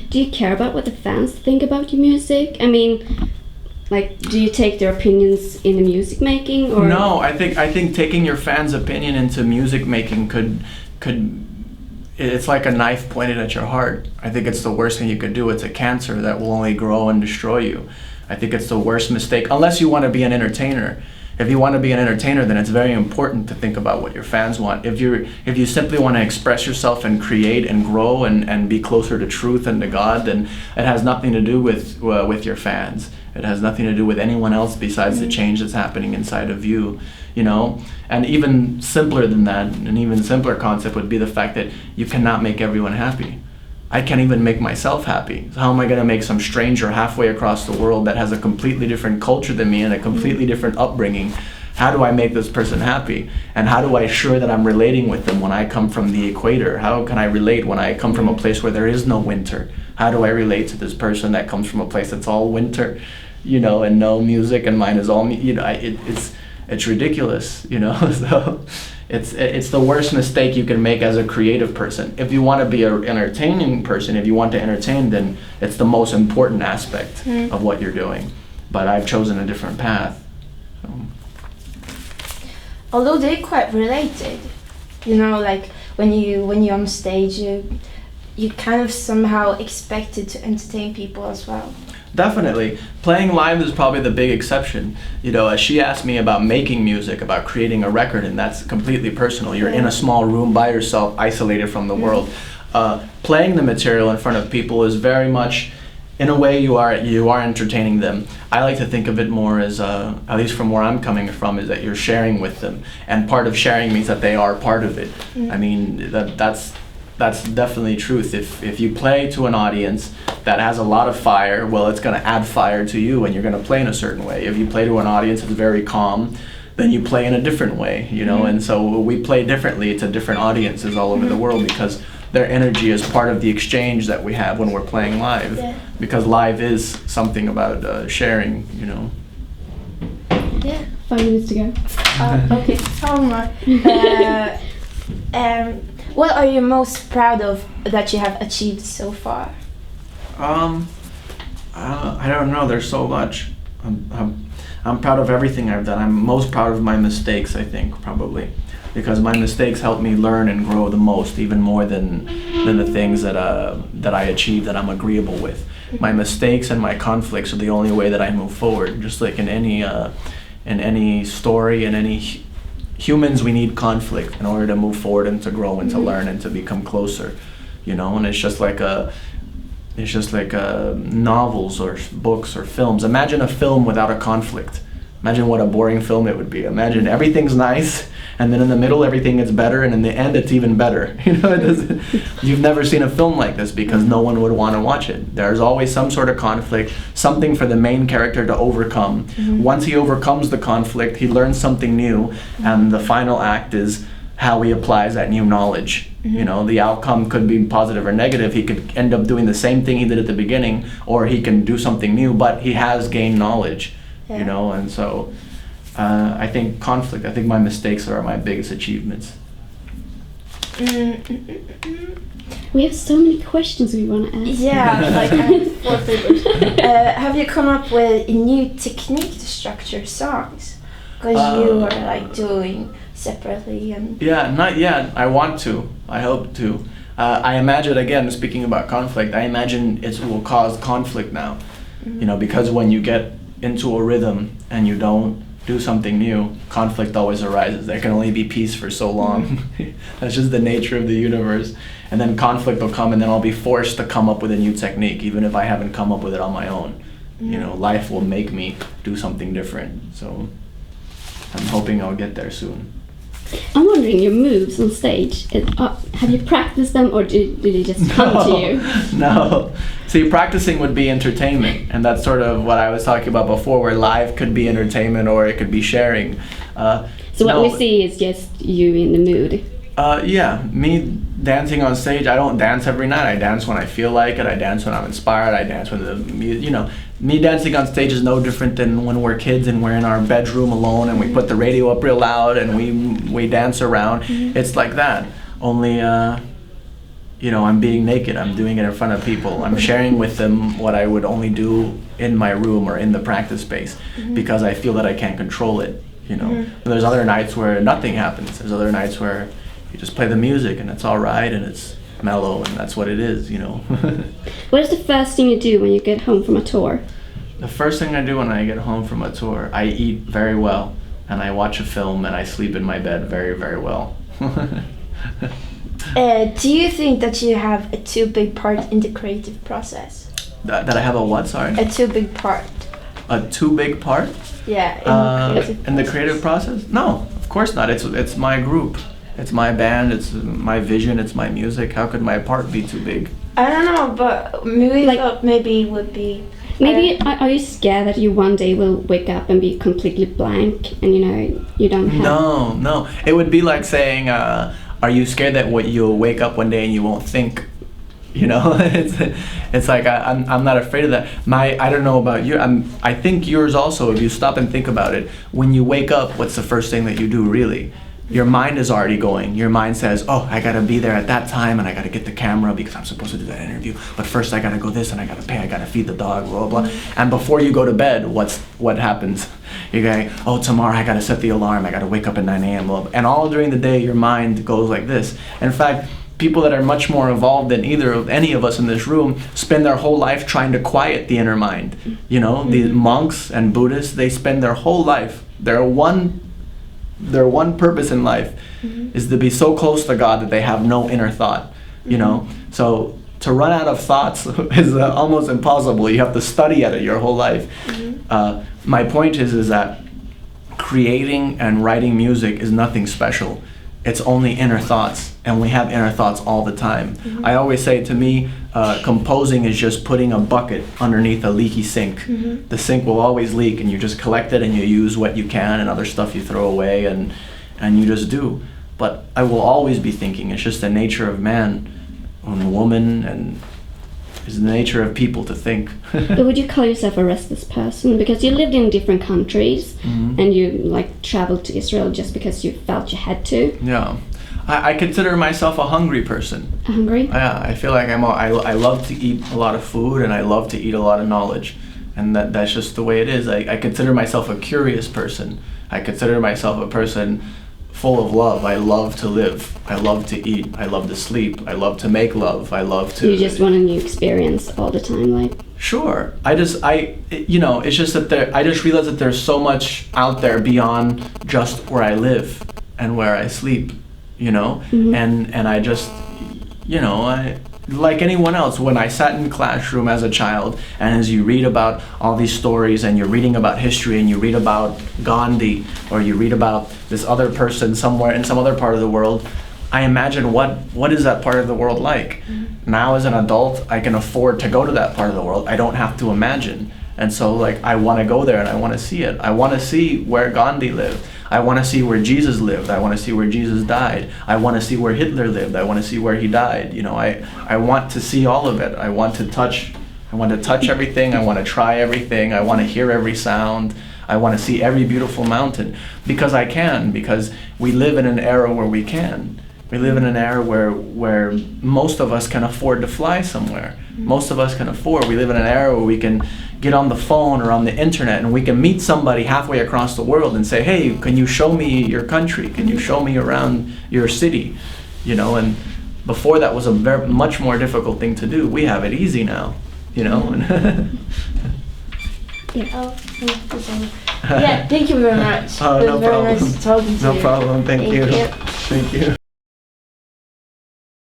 do you care about what the fans think about your music? I mean, like, do you take their opinions in the music making, or? No, I think taking your fans' opinion into music making could it's like a knife pointed at your heart. I think it's the worst thing you could do. It's a cancer that will only grow and destroy you. I think it's the worst mistake, unless you want to be an entertainer. If you want to be an entertainer, then it's very important to think about what your fans want. If you simply want to express yourself and create and grow and be closer to truth and to God, then it has nothing to do with your fans. It has nothing to do with anyone else besides the change that's happening inside of you, you know? And even simpler than that, an even simpler concept would be the fact that you cannot make everyone happy. I can't even make myself happy. So how am I going to make some stranger halfway across the world that has a completely different culture than me and a completely different upbringing? How do I make this person happy? And how do I assure that I'm relating with them when I come from the equator? How can I relate when I come from a place where there is no winter? How do I relate to this person that comes from a place that's all winter, you know, and no music, and mine is all, you know, it's ridiculous, you know. So it's the worst mistake you can make as a creative person. If you want to be an entertaining person, if you want to entertain, then it's the most important aspect of what you're doing. But I've chosen a different path. So. Although they're quite related, you know, like when you're on stage, you kind of somehow expected to entertain people as well. Definitely. Playing live is probably the big exception. You know, she asked me about making music, about creating a record, and that's completely personal. You're in a small room by yourself, isolated from the world. Playing the material in front of people is very much, in a way, you are entertaining them. I like to think of it more as, at least from where I'm coming from, is that you're sharing with them. And part of sharing means that they are part of it. I mean, that's definitely truth. If you play to an audience that has a lot of fire, well, it's going to add fire to you, and you're going to play in a certain way. If you play to an audience that's very calm, then you play in a different way, you know. And so we play differently to different audiences all over the world, because their energy is part of the exchange that we have when we're playing live. Because live is something about sharing, you know. 5 minutes to go. Okay, Omar. What are you most proud of that you have achieved so far? I don't know. There's so much. I'm proud of everything I've done. I'm most proud of my mistakes, I think, probably, because my mistakes help me learn and grow the most, even more than the things that I achieve that I'm agreeable with. My mistakes and my conflicts are the only way that I move forward. Just like in any story, in any humans, we need conflict in order to move forward and to grow and to learn and to become closer, you know. And it's just like novels or books or films. Imagine a film without a conflict. Imagine what a boring film it would be. Imagine everything's nice, and then in the middle everything gets better, and in the end it's even better. You know, you've never seen a film like this because no one would want to watch it. There's always some sort of conflict, something for the main character to overcome. Once he overcomes the conflict, he learns something new, and the final act is how he applies that new knowledge. You know, the outcome could be positive or negative. He could end up doing the same thing he did at the beginning, or he can do something new, but he has gained knowledge. You know, and so I think conflict, I think my mistakes are my biggest achievements. We have so many questions we want to ask. Yeah, like I have 4 papers. Have you come up with a new technique to structure songs? Because you are like doing separately and... Yeah, not yet. I want to. I hope to. I imagine, again, speaking about conflict, I imagine it will cause conflict now. You know, because when you get into a rhythm and you don't do something new, conflict always arises. There can only be peace for so long. That's just the nature of the universe. And then conflict will come, and then I'll be forced to come up with a new technique, even if I haven't come up with it on my own. You know, life will make me do something different. So I'm hoping I'll get there soon. I'm wondering, your moves on stage, have you practiced them, or did they just come to you? No. See, practicing would be entertainment, and that's sort of what I was talking about before, where live could be entertainment or it could be sharing. So what we see is just you in the mood? Yeah, me dancing on stage, I don't dance every night. I dance when I feel like it. I dance when I'm inspired. I dance when me dancing on stage is no different than when we're kids and we're in our bedroom alone and we put the radio up real loud and we dance around. It's like that. Only you know, I'm being naked, I'm doing it in front of people, I'm sharing with them what I would only do in my room or in the practice space because I feel that I can't control it, you know. And there's other nights where nothing happens. There's other nights where you just play the music and it's all right and it's mellow and that's what it is, you know. What is the first thing you do when you get home from a tour? The first thing I do when I get home from a tour, I eat very well and I watch a film and I sleep in my bed very, very well. Do you think that you have a too big part in the creative process? That I have a what, sorry? A too big part. A too big part? Yeah, in the creative process? No, of course not. It's my group. It's my band, it's my vision, it's my music. How could my part be too big? I don't know, but maybe it would be... Maybe are you scared that you one day will wake up and be completely blank and you know you don't have... No. It would be like saying, are you scared that you'll wake up one day and you won't think? You know, it's like I'm not afraid of that. I don't know about you. I think yours also. If you stop and think about it, when you wake up, what's the first thing that you do really? Your mind is already going. Your mind says, oh, I gotta be there at that time and I gotta get the camera because I'm supposed to do that interview. But first I gotta go this and I gotta pay, I gotta feed the dog, blah, blah, blah. And before you go to bed, what happens? You're going, oh, tomorrow I gotta set the alarm, I gotta wake up at 9 a.m. And all during the day, your mind goes like this. In fact, people that are much more evolved than any of us in this room spend their whole life trying to quiet the inner mind. You know, the monks and Buddhists, they spend their whole life, their one purpose in life is to be so close to God that they have no inner thought, you know. So to run out of thoughts is almost impossible. You have to study at it your whole life. My point is that creating and writing music is nothing special. It's only inner thoughts, and we have inner thoughts all the time. I always say, to me, composing is just putting a bucket underneath a leaky sink. The sink will always leak, and you just collect it and you use what you can, and other stuff you throw away, and you just do. But I will always be thinking. It's just the nature of man and woman, and it's the nature of people to think. But would you call yourself a restless person? Because you lived in different countries and you like traveled to Israel just because you felt you had to. Yeah. I consider myself a hungry person. Hungry? Yeah, I feel like I love to eat a lot of food and I love to eat a lot of knowledge. And that's just the way it is. I consider myself a curious person. I consider myself a person full of love. I love to live. I love to eat. I love to sleep. I love to make love. I love to... You just want a new experience all the time, like... Sure. You know, it's just that I just realize that there's so much out there beyond just where I live and where I sleep, you know? And I just, you know, like anyone else, when I sat in the classroom as a child, and as you read about all these stories and you're reading about history and you read about Gandhi or you read about this other person somewhere in some other part of the world, I imagine what is that part of the world like? Now as an adult, I can afford to go to that part of the world. I don't have to imagine. And so like I want to go there and I want to see it. I want to see where Gandhi lived. I want to see where Jesus lived. I want to see where Jesus died. I want to see where Hitler lived. I want to see where he died. You know, I want to see all of it. I want to touch everything. I want to try everything. I want to hear every sound. I want to see every beautiful mountain because we live in an era where we can. We live in an era where most of us can afford to fly somewhere. Most of us can afford. We live in an era where we can get on the phone or on the internet and we can meet somebody halfway across the world and say, hey, can you show me your country? Can you show me around your city? You know, and before that was a much more difficult thing to do. We have it easy now, you know. Yeah, thank you very much. Oh, no problem. Very nice talking to you. No problem. Thank you. Thank you.